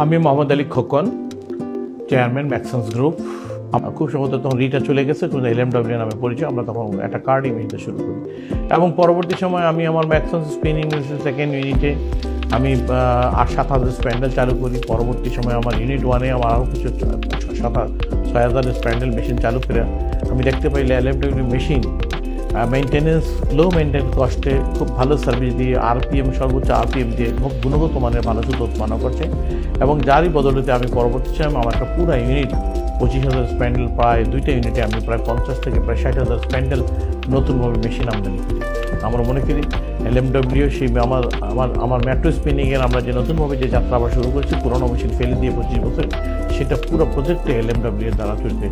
আমি Mohammad Ali Khokon, chairman ম্যাক্সন্স group. খুব সম্ভবত তখন রিটা চলে গেছে, কিন্তু LMW নামে পরিচয়। আমরা তখন একটা কার্ড ইমেজটা শুরু করি এবং পরবর্তী সময় আমি আমার ম্যাক্সন্স স্পিনিং মিলসের সেকেন্ড ইউনিটে আমি 7,000 স্প্যান্ডেল চালু করি। পরবর্তী সময় আমার ইউনিট 1-এ আমার আরও কিছু 6,000 স্প্যান্ডেল মেশিন চালু করে আমি দেখতে পাই LMW মেশিন মেনটেন্যান্স লো মেনটেন্যান্স কস্টে খুব ভালো সার্ভিস দিয়ে সর্বোচ্চ RPM দিয়ে খুব গুণগত মানের ভালো সুতো উৎপন্ন করছে। এবং যারই বদলতে আমি পরবর্তী সময় আমার একটা পুরো ইউনিট 25,000 স্প্যান্ডেল, প্রায় 2টা ইউনিটে আমি প্রায় 50 থেকে প্রায় 60,000 স্প্যান্ডেল নতুনভাবে মেশিন আমদানি করি। আমরা মনে করি LMW সেই আমার মেট্রো স্পিনিংয়ের আমরা যে নতুনভাবে যে যাত্রা আবার শুরু করছি, পুরোনো মেশিন ফেলে দিয়ে 25 বছর, সেটা পুরো প্রজেক্টে LMW দ্বারা চলবে।